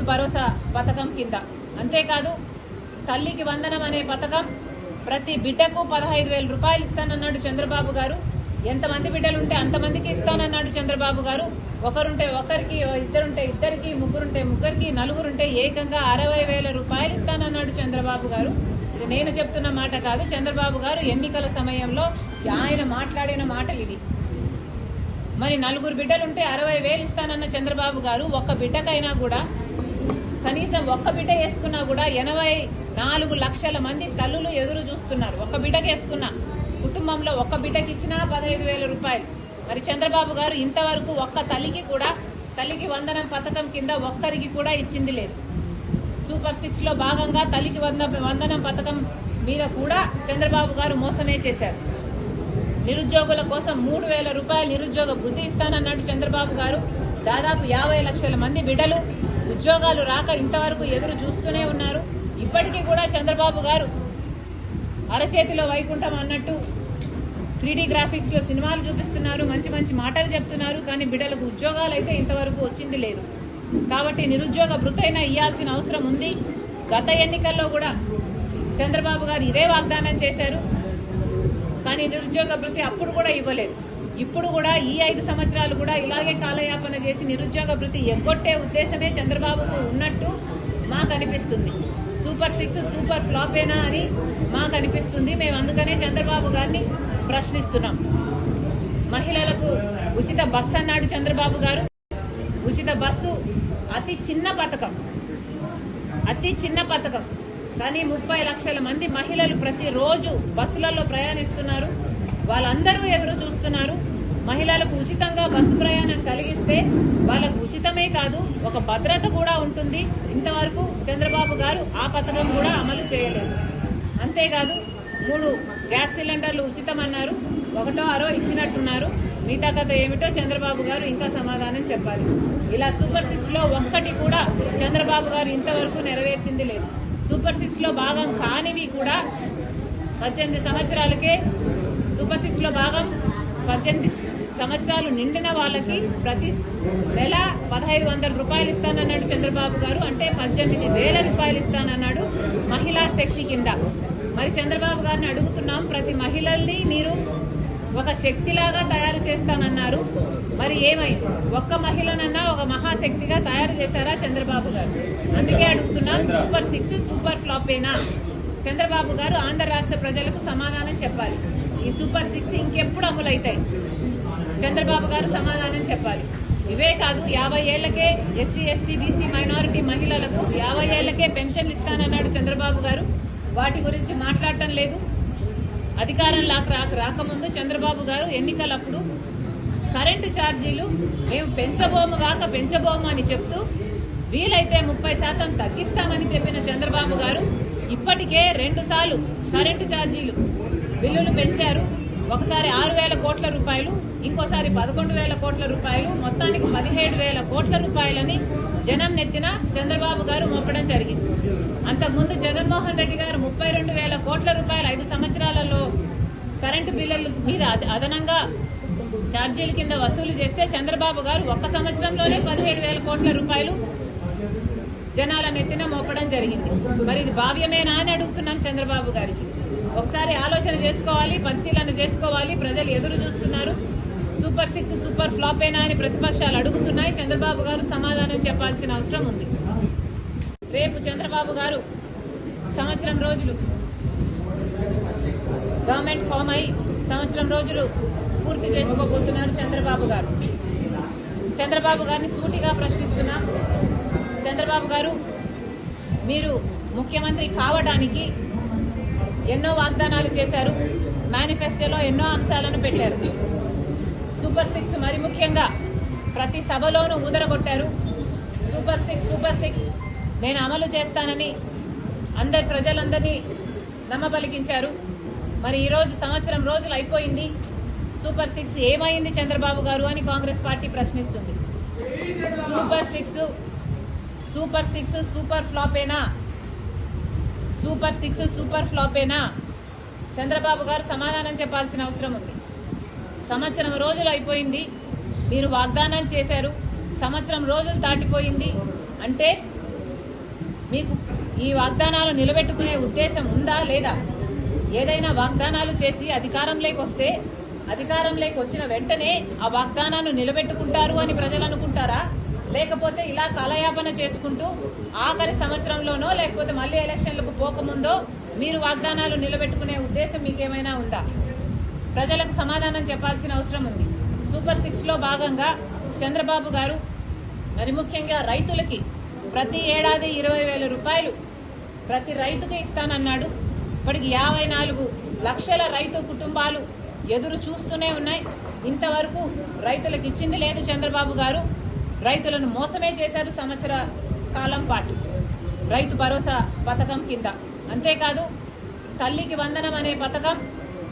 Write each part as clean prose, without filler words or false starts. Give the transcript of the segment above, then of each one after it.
రైతు భరోసా పథకం కింద. అంతేకాదు తల్లికి వందనం అనే పథకం, ప్రతి బిడ్డకు 15,000 రూపాయలు ఇస్తానన్నాడు చంద్రబాబు గారు. ఎంతమంది బిడ్డలుంటే అంతమందికి ఇస్తానన్నాడు చంద్రబాబు గారు. ఒకరుంటే ఒకరికి, ఇద్దరుంటే ఇద్దరికి, ముగ్గురుంటే ముగ్గురికి, నలుగురుంటే ఏకంగా 60,000 రూపాయలు ఇస్తానన్నాడు చంద్రబాబు గారు. ఇది నేను చెప్తున్న మాట కాదు, చంద్రబాబు గారు ఎన్నికల సమయంలో ఆయన మాట్లాడిన మాటలు ఇవి. మరి నలుగురు బిడ్డలుంటే 60,000 ఇస్తానన్న చంద్రబాబు గారు ఒక్క బిడ్డకైనా కూడా, కనీసం ఒక్క బిడ్డ వేసుకున్నా కూడా 84 లక్షల మంది తల్లులు ఎదురు చూస్తున్నారు. ఒక్క బిడ్డకి వేసుకున్న కుటుంబంలో ఒక్క బిడ్డకి ఇచ్చినా 15,000 రూపాయలు. మరి చంద్రబాబు గారు ఇంతవరకు ఒక్క తల్లికి వందనం పథకం కింద ఒక్కరికి కూడా ఇచ్చింది లేదు. సూపర్ 6 లో భాగంగా తల్లికి వందనం పథకం మీద కూడా చంద్రబాబు గారు మోసమే చేశారు. నిరుద్యోగుల కోసం 3,000 రూపాయలు నిరుద్యోగ భృతి ఇస్తానన్నాడు చంద్రబాబు గారు. దాదాపు 50 లక్షల మంది బిడ్డలు ఉద్యోగాలు రాక ఇంతవరకు ఎదురు చూస్తూనే ఉన్నారు. ఇప్పటికీ కూడా చంద్రబాబు గారు అరచేతిలో వైకుంఠం అన్నట్టు 3D గ్రాఫిక్స్ లో సినిమాలు చూపిస్తున్నారు, మంచి మంచి మాటలు చెప్తున్నారు, కానీ బిడ్డలకు ఉద్యోగాలు అయితే ఇంతవరకు వచ్చింది లేదు. కాబట్టి నిరుద్యోగ భృతైనా ఇవ్వాల్సిన అవసరం ఉంది. గత ఎన్నికల్లో కూడా చంద్రబాబు గారు ఇదే వాగ్దానం చేశారు, కానీ నిరుద్యోగ భృతి అప్పుడు కూడా ఇవ్వలేదు. ఇప్పుడు కూడా ఈ 5 సంవత్సరాలు కూడా ఇలాగే కాలయాపన చేసి నిరుద్యోగ భృతి ఎగ్గొట్టే ఉద్దేశమే చంద్రబాబుకు ఉన్నట్టు మాకు అనిపిస్తుంది. సూపర్ 6 సూపర్ ఫ్లాపేనా అని మాకు అనిపిస్తుంది. మేము అందుకనే చంద్రబాబు గారిని ప్రశ్నిస్తున్నాం. మహిళలకు ఉచిత బస్సు అన్నాడు చంద్రబాబు గారు. ఉచిత బస్సు అతి చిన్న పథకం, కానీ 30 లక్షల మంది మహిళలు ప్రతిరోజు బస్సులలో ప్రయాణిస్తున్నారు. వాళ్ళందరూ ఎదురు చూస్తున్నారు. మహిళలకు ఉచితంగా బస్సు ప్రయాణం కలిగిస్తే వాళ్ళకు ఉచితమే కాదు, ఒక భద్రత కూడా ఉంటుంది. ఇంతవరకు చంద్రబాబు గారు ఆ పథకం కూడా అమలు చేయలేదు. అంతేకాదు 3 గ్యాస్ సిలిండర్లు ఉచితమన్నారు, 1ో 6 ఇచ్చినట్టున్నారు. మిగతా కథ ఏమిటో చంద్రబాబు గారు ఇంకా సమాధానం చెప్పాలి. ఇలా సూపర్ 6 లో ఒక్కటి కూడా చంద్రబాబు గారు ఇంతవరకు నెరవేర్చింది లేదు. సూపర్ 6 లో భాగం కానివి కూడా 18 సంవత్సరాలకే, సూపర్ 6 లో భాగం 18 సంవత్సరాలు నిండిన వాళ్ళకి ప్రతి నెల 1,500 రూపాయలు ఇస్తానన్నాడు చంద్రబాబు గారు. అంటే 18,000 రూపాయలు ఇస్తానన్నాడు మహిళా శక్తి కింద. మరి చంద్రబాబు గారిని అడుగుతున్నాం, ప్రతి మహిళల్ని మీరు ఒక శక్తిలాగా తయారు చేస్తానన్నారు, మరి ఏమైంది? ఒక్క మహిళనన్నా ఒక మహాశక్తిగా తయారు చేశారా చంద్రబాబు గారు? అందుకే అడుగుతున్నాం, సూపర్ 6 సూపర్ ఫ్లాపేనా? చంద్రబాబు గారు ఆంధ్ర రాష్ట్ర ప్రజలకు సమాధానం చెప్పాలి. ఈ సూపర్ 6 ఇంకెప్పుడు అమలవుతాయి? చంద్రబాబు గారు సమాధానం చెప్పాలి. ఇవే కాదు, 50 ఏళ్లకే ఎస్సీ ఎస్టీ బీసీ మైనారిటీ మహిళలకు 50 ఏళ్లకే పెన్షన్లు ఇస్తానన్నాడు చంద్రబాబు గారు. వాటి గురించి మాట్లాడటం లేదు. అధికారం రాకముందు చంద్రబాబు గారు ఎన్నికలప్పుడు కరెంటు ఛార్జీలు మేము పెంచబోము అని చెప్తూ వీలైతే 30% తగ్గిస్తామని చెప్పిన చంద్రబాబు గారు ఇప్పటికే 2 సార్లు కరెంటు ఛార్జీలు బిల్లులు పెంచారు. ఒకసారి 6,000 కోట్ల రూపాయలు, ఇంకోసారి 11,000 కోట్ల రూపాయలు, మొత్తానికి 17,000 కోట్ల రూపాయలని జనం నెత్తిన చంద్రబాబు గారు మోపడం జరిగింది. అంతకుముందు జగన్మోహన్ రెడ్డి గారు 32,000 కోట్ల రూపాయలు 5 సంవత్సరాలలో కరెంటు బిల్లుల మీద అదనంగా ఛార్జీల కింద వసూలు చేస్తే చంద్రబాబు గారు ఒక్క సంవత్సరంలోనే 17,000 కోట్ల రూపాయలు జనాల నెత్తిన మోపడం జరిగింది. మరి ఇది భావ్యమేనా అని అడుగుతున్నాం చంద్రబాబు గారికి. ఒకసారి ఆలోచన చేసుకోవాలి, పరిశీలన చేసుకోవాలి. ప్రజలు ఎదురు చూస్తున్నారు. సూపర్ 6 సూపర్ ఫ్లాపేనా అని ప్రతిపక్షాలు అడుగుతున్నాయి. చంద్రబాబు గారు సమాధానం చెప్పాల్సిన అవసరం ఉంది. రేపు చంద్రబాబు గారు సంవత్సరం రోజులు గవర్నమెంట్ ఫామ్ అయి సంవత్సరం రోజులు పూర్తి చేసుకోబోతున్నారు చంద్రబాబు గారు. చంద్రబాబు గారిని సూటిగా ప్రశ్నిస్తున్నా, చంద్రబాబు గారు మీరు ముఖ్యమంత్రి కావడానికి ఎన్నో వాగ్దానాలు చేశారు, మేనిఫెస్టోలో ఎన్నో అంశాలను పెట్టారు. సూపర్ 6 మరి ముఖ్యంగా ప్రతి సభలోనూ ఊదరగొట్టారు. సూపర్ 6 నేను అమలు చేస్తానని ప్రజలందరినీ నమ్మబలికించారు. మరి ఈరోజు సంవత్సరం రోజులు అయిపోయింది. సూపర్ 6 ఏమైంది చంద్రబాబు గారు అని కాంగ్రెస్ పార్టీ ప్రశ్నిస్తుంది. సూపర్ 6 సూపర్ ఫ్లాపేనా? సూపర్ 6 సూపర్ ఫ్లాపేనా? చంద్రబాబు గారు సమాధానం చెప్పాల్సిన అవసరం ఉంది. సంవత్సరం రోజులు అయిపోయింది, మీరు వాగ్దానం చేశారు, సంవత్సరం రోజులు దాటిపోయింది. అంటే మీకు ఈ వాగ్దానాలు నిలబెట్టుకునే ఉద్దేశం ఉందా లేదా? ఏదైనా వాగ్దానాలు చేసి అధికారంలోకి వస్తే అధికారంలోకి వచ్చిన వెంటనే ఆ వాగ్దానాన్ని నిలబెట్టుకుంటారు అని ప్రజలు అనుకుంటారా? లేకపోతే ఇలా కాలయాపన చేసుకుంటూ ఆఖరి సంవత్సరంలోనో లేకపోతే మళ్ళీ ఎలక్షన్లకు పోకముందో మీరు వాగ్దానాలు నిలబెట్టుకునే ఉద్దేశం మీకేమైనా ఉందా? ప్రజలకు సమాధానం చెప్పాల్సిన అవసరం ఉంది. సూపర్ 6 లో భాగంగా చంద్రబాబు గారు మరి ముఖ్యంగా రైతులకి ప్రతి ఏడాది 20,000 రూపాయలు ప్రతి రైతుకి ఇస్తానన్నాడు. ఇప్పటికి 54 లక్షల రైతు కుటుంబాలు ఎదురు చూస్తూనే ఉన్నాయి. ఇంతవరకు రైతులకు ఇచ్చింది లేదు చంద్రబాబు గారు. రైతులను మోసమే చేశారు సంవత్సర కాలం పాటు రైతు భరోసా పథకం కింద. అంతేకాదు తల్లికి వందనం అనే పథకం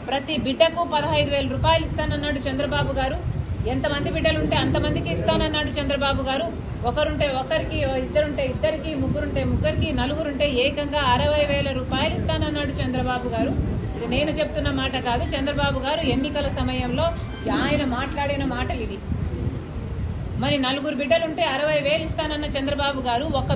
ప్రతి బిడ్డకు 15,000 రూపాయలు ఇస్తానన్నాడు చంద్రబాబు గారు. ఎంతమంది బిడ్డలుంటే అంతమందికి ఇస్తానన్నాడు చంద్రబాబు గారు. ఒకరుంటే ఒకరికి, ఇద్దరుంటే ఇద్దరికి, ముగ్గురుంటే ముగ్గురికి, నలుగురుంటే ఏకంగా 60,000 రూపాయలు ఇస్తానన్నాడు చంద్రబాబు గారు. ఇది నేను చెప్తున్న మాట కాదు, చంద్రబాబు గారు ఎన్నికల సమయంలో ఆయన మాట్లాడిన మాటలు ఇవి. మరి నలుగురు బిడ్డలుంటే 60,000 ఇస్తానన్న చంద్రబాబు గారు ఒక్క